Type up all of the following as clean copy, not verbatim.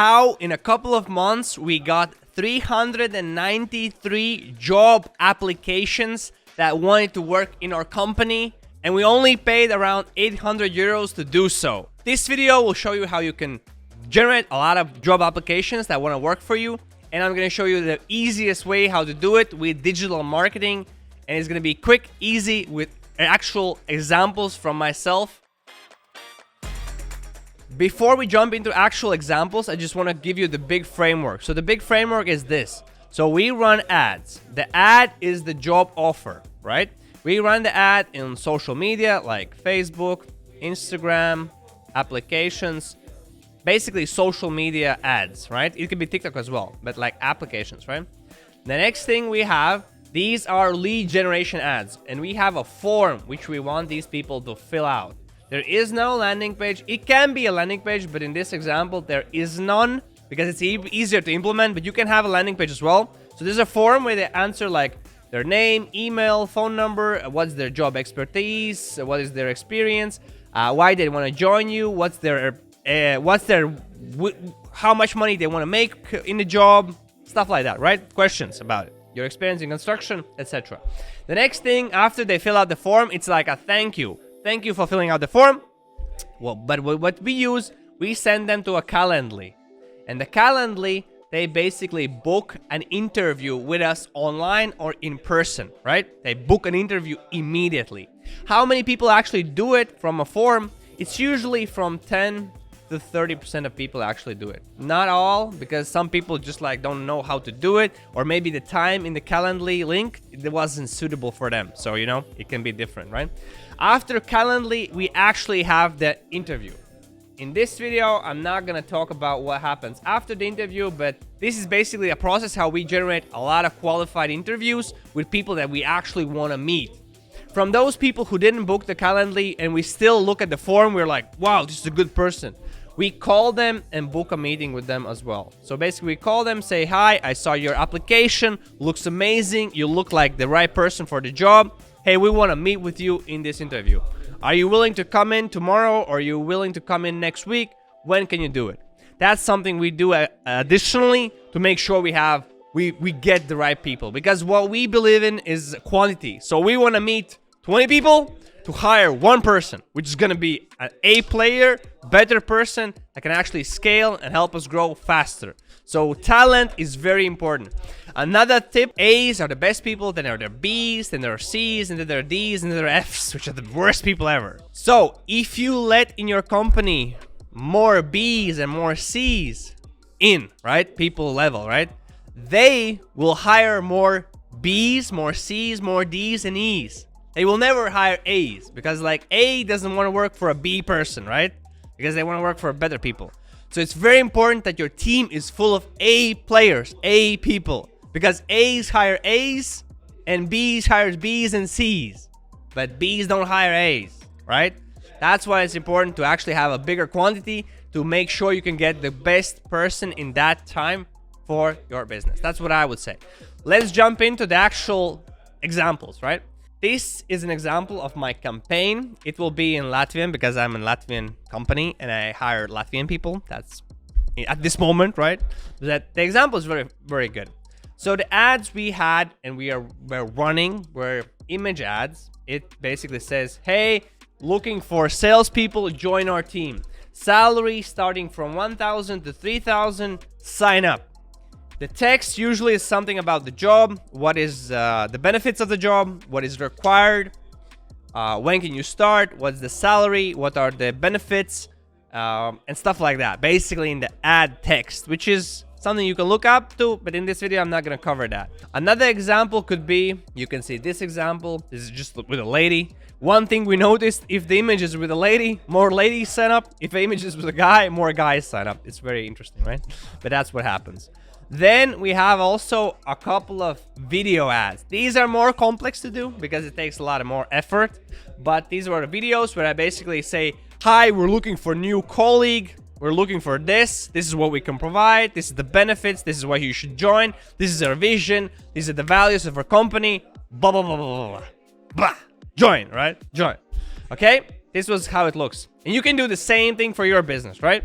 how in a couple of months we got 393 job applications that wanted to work in our company, and we only paid around 800 euros to do so. This video will show you how you can generate a lot of job applications that want to work for you, and I'm going to show you the easiest way how to do it with digital marketing, and it's going to be quick, easy, with actual examples from myself. Before we jump into actual examples, I just want to give you the big framework. So the big framework is this. So we run ads. The ad is the job offer, right? We run the ad in social media like Facebook, Instagram, applications, basically social media ads, right? It can be TikTok as well, but like applications, right? The next thing we have, these are lead generation ads, and we have a form which we want these people to fill out. There is no landing page. It can be a landing page, but in this example, there is none because it's easier to implement, but you can have a landing page as well. So there's a form where they answer like their name, email, phone number, what's their job expertise, what is their experience, why they want to join you, how much money they want to make in the job, stuff like that, right? Questions about it, your experience in construction, etc. The next thing after they fill out the form, it's like a thank you. Thank you for filling out the form. Well, but what we use, we send them to a Calendly. And the Calendly, they basically book an interview with us online or in person, right? They book an interview immediately. How many people actually do it from a form? It's usually from 10 to 30% of people actually do it. Not all, because some people just like don't know how to do it, or maybe the time in the Calendly link, it wasn't suitable for them. So, you know, it can be different, right? After Calendly, we actually have the interview. In this video, I'm not gonna talk about what happens after the interview, but this is basically a process how we generate a lot of qualified interviews with people that we actually wanna meet. From those people who didn't book the Calendly and we still look at the form, we're like, wow, this is a good person. We call them and book a meeting with them as well. So basically we call them, say, hi, I saw your application, looks amazing, you look like the right person for the job. Hey, we want to meet with you in this interview. Are you willing to come in tomorrow, or are you willing to come in next week? When can you do it? That's something we do additionally to make sure we get the right people, because what we believe in is quantity. So we want to meet 20 people to hire one person, which is going to be an A player, better person that can actually scale and help us grow faster. So talent is very important. Another tip, A's are the best people, then there are B's, then there are C's, and then there are D's, and then there are F's, which are the worst people ever. So if you let in your company more B's and more C's in, right, people level, right, they will hire more B's, more C's, more D's, and E's. They will never hire A's, because like A doesn't want to work for a B person, right? Because they want to work for better people. So it's very important that your team is full of A players, A people, because A's hire A's and B's hires B's and C's, but B's don't hire A's, right? That's why it's important to actually have a bigger quantity to make sure you can get the best person in that time for your business. That's what I would say. Let's jump into the actual examples, right? This is an example of my campaign. It will be in Latvian because I'm a Latvian company and I hire Latvian people. That's at this moment, right? That the example is very, very good. So the ads we had and we're running were image ads. It basically says, hey, looking for salespeople, join our team. Salary starting from 1,000 to 3,000, sign up. The text usually is something about the job, what is the benefits of the job, what is required, when can you start, what's the salary, what are the benefits, and stuff like that. Basically in the ad text, which is something you can look up to, but in this video I'm not going to cover that. Another example could be, you can see this example, this is just with a lady. One thing we noticed, if the image is with a lady, more ladies sign up. If the image is with a guy, more guys sign up. It's very interesting, right? But that's what happens. Then we have also a couple of video ads. These are more complex to do because it takes a lot more effort. But these were the videos where I basically say, hi, we're looking for new colleague. We're looking for this. This is what we can provide. This is the benefits. This is why you should join. This is our vision. These are the values of our company. Blah, blah, blah, blah, blah, blah. Join, right? Join. Okay? This was how it looks. And you can do the same thing for your business, right?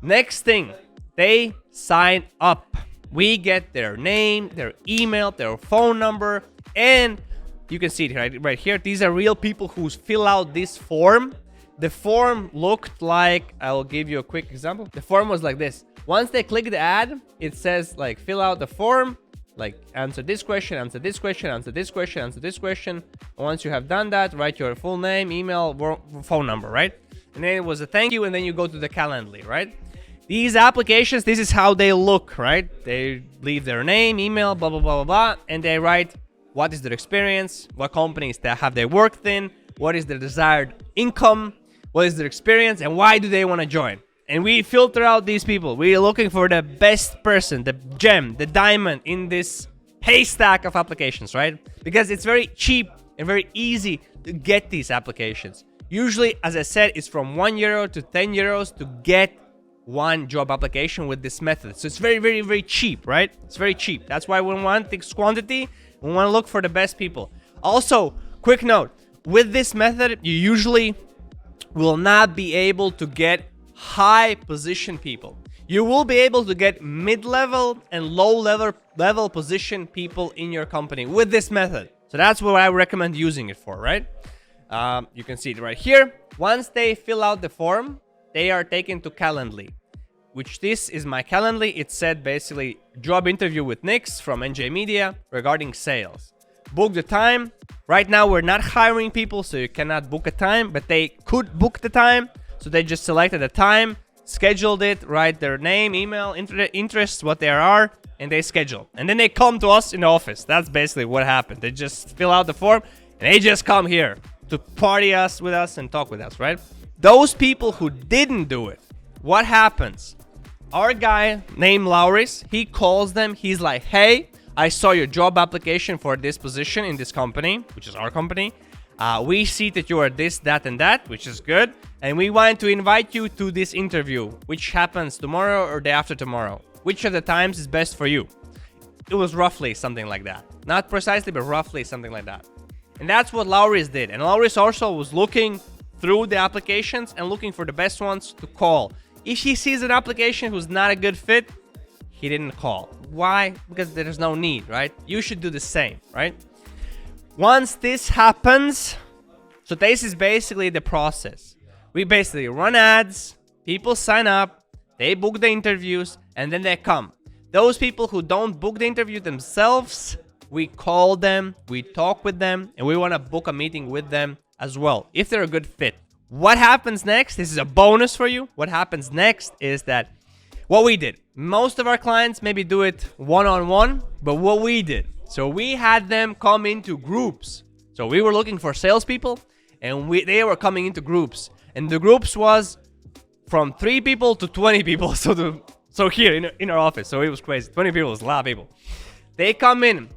Next thing. They sign up. We get their name, their email, their phone number, and you can see it right here. These are real people who fill out this form. The form looked like, I'll give you a quick example. The form was like this. Once they click the ad, it says like fill out the form, like answer this question, answer this question, answer this question, answer this question. Once you have done that, write your full name, email, phone number, right? And then it was a thank you, and then you go to the Calendly, right? These applications, this is how they look, right? They leave their name, email, blah, blah, blah, blah, blah, and they write what is their experience, what companies that have they worked in, what is their desired income, what is their experience, and why do they want to join. And we filter out these people. We are looking for the best person, the gem, the diamond in this haystack of applications, right? Because it's very cheap and very easy to get these applications. Usually, as I said, it's from €1 to €10 to get one job application with this method. So it's very, very, very cheap, right? It's very cheap. That's why we want this quantity. We want to look for the best people. Also, quick note, with this method, you usually will not be able to get high position people. You will be able to get mid-level and low-level position people in your company with this method. So that's what I recommend using it for, right? You can see it right here. Once they fill out the form, they are taken to Calendly, which this is my Calendly. It said basically job interview with Nix from NJ Media regarding sales. Book the time. Right now we're not hiring people, so you cannot book a time, but they could book the time. So they just selected a time, scheduled it, write their name, email, interests, what they are, and they schedule. And then they come to us in the office. That's basically what happened. They just fill out the form and they just come here to party with us and talk with us, right? Those people who didn't do it, what happens? Our guy named Lauris, he calls them. He's like, hey, I saw your job application for this position in this company, which is our company. We see that you are this, that, and that, which is good. And we want to invite you to this interview, which happens tomorrow or day after tomorrow. Which of the times is best for you? It was roughly something like that. Not precisely, but roughly something like that. And that's what Lauris did. And Lauris also was looking through the applications and looking for the best ones to call. If he sees an application who's not a good fit, he didn't call. Why? Because there's no need, right? You should do the same, right? Once this happens, so this is basically the process. We basically run ads, people sign up, they book the interviews, and then they come. Those people who don't book the interview themselves, we call them, we talk with them, and we want to book a meeting with them as well, if they're a good fit. What happens next? This is a bonus for you. What happens next is that what we did. Most of our clients maybe do it one-on-one, but what we did. So we had them come into groups. So we were looking for salespeople, and they were coming into groups. And the groups was from 3 people to 20 people. So here in our office. So it was crazy. 20 people is a lot of people. They come in,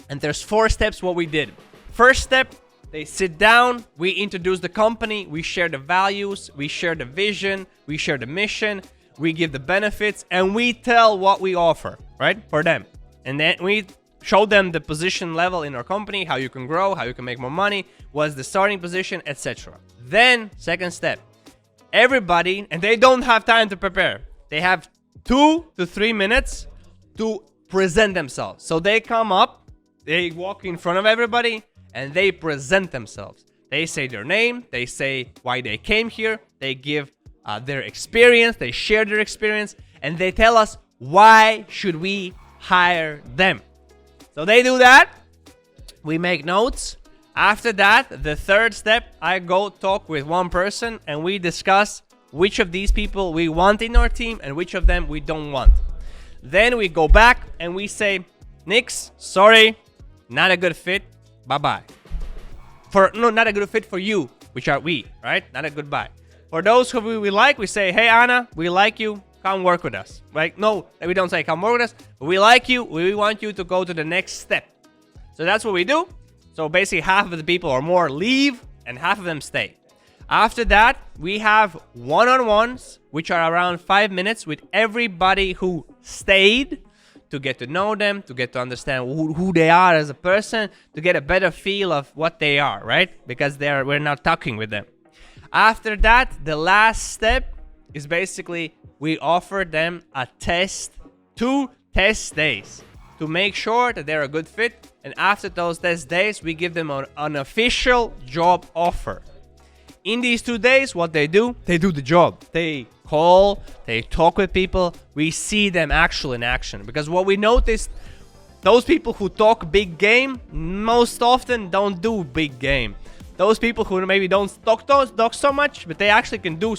and there's 4 steps what we did. First step, they sit down, we introduce the company, we share the values, we share the vision, we share the mission, we give the benefits, and we tell what we offer, right, for them. And then we show them the position level in our company, how you can grow, how you can make more money, what's the starting position, etc. Then, second step, everybody, and they don't have time to prepare. They have 2 to 3 minutes to present themselves. So they come up, they walk in front of everybody, and they present themselves. They say their name, they say why they came here, they give their experience, they share their experience, and they tell us why should we hire them. So they do that, we make notes. After that, the third step, I go talk with one person and we discuss which of these people we want in our team and which of them we don't want. Then we go back and we say, Nix, sorry, not a good fit, bye-bye. Not a good fit for you, which are we, right? Not a goodbye. For those who we like, we say, hey, Anna, we like you, come work with us, right? No, we don't say come work with us, but we like you, we want you to go to the next step. So that's what we do. So basically half of the people or more leave and half of them stay. After that, we have one-on-ones, which are around 5 minutes with everybody who stayed, to get to know them, to get to understand who they are as a person, to get a better feel of what they are, right? Because we're not talking with them. After that, the last step is basically we offer them a test, 2 test days to make sure that they're a good fit. And after those test days, we give them an official job offer. In these 2 days, what they do the job. They call, they talk with people. We see them actually in action. Because what we noticed, those people who talk big game most often don't do big game. Those people who maybe don't talk so much, but they actually can do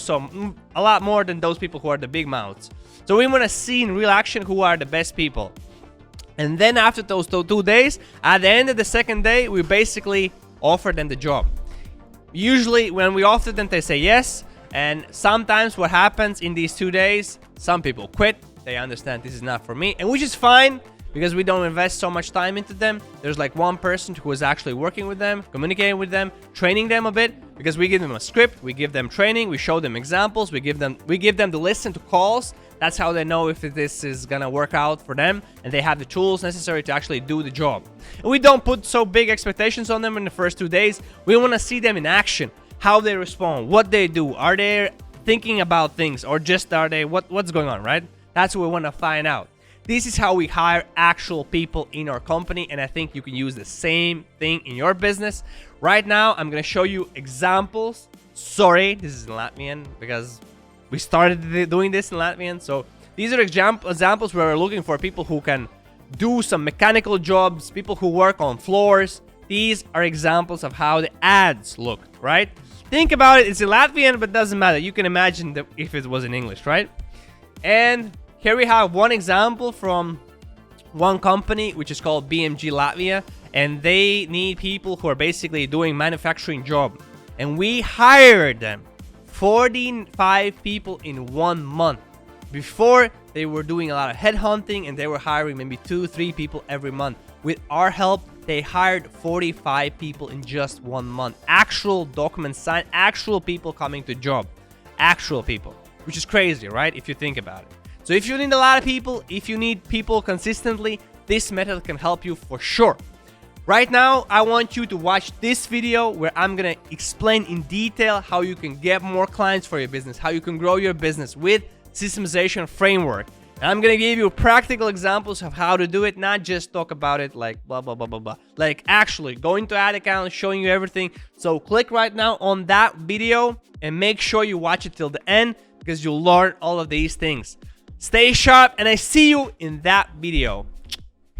a lot more than those people who are the big mouths. So we want to see in real action who are the best people. And then after those 2 days, at the end of the second day, we basically offer them the job. Usually when we offer them, they say yes. And sometimes what happens in these 2 days, some people quit. They understand this is not for me, and which is fine, because we don't invest so much time into them. There's like one person who is actually working with them, communicating with them, training them a bit, because we give them a script, we give them training, we show them examples, we give them to listen to calls. That's how they know if this is gonna work out for them, and they have the tools necessary to actually do the job. And we don't put so big expectations on them in the first 2 days. We want to see them in action, how they respond, what they do, are they thinking about things, or just are they what's going on, right? That's what we want to find out. This is how we hire actual people in our company, and I think you can use the same thing in your business. Right now, I'm going to show you examples. Sorry, this is in Latvian because we started doing this in Latvian. So these are examples where we're looking for people who can do some mechanical jobs, people who work on floors. These are examples of how the ads look, right? Think about it. It's in Latvian, but it doesn't matter. You can imagine that if it was in English, right? And here we have one example from one company, which is called BMG Latvia, and they need people who are basically doing manufacturing job. And we hired them, 45 people in 1 month. Before, they were doing a lot of headhunting, and they were hiring maybe 2-3 people every month. With our help, they hired 45 people in just 1 month. Actual documents signed, actual people coming to job. Actual people, which is crazy, right? If you think about it. So if you need a lot of people, if you need people consistently, this method can help you for sure. Right now, I want you to watch this video where I'm gonna explain in detail how you can get more clients for your business, how you can grow your business with systemization framework. And I'm gonna give you practical examples of how to do it, not just talk about it like blah, blah, blah, blah, blah. Like actually going to ad account, showing you everything. So click right now on that video and make sure you watch it till the end, because you'll learn all of these things. Stay sharp, and I see you in that video.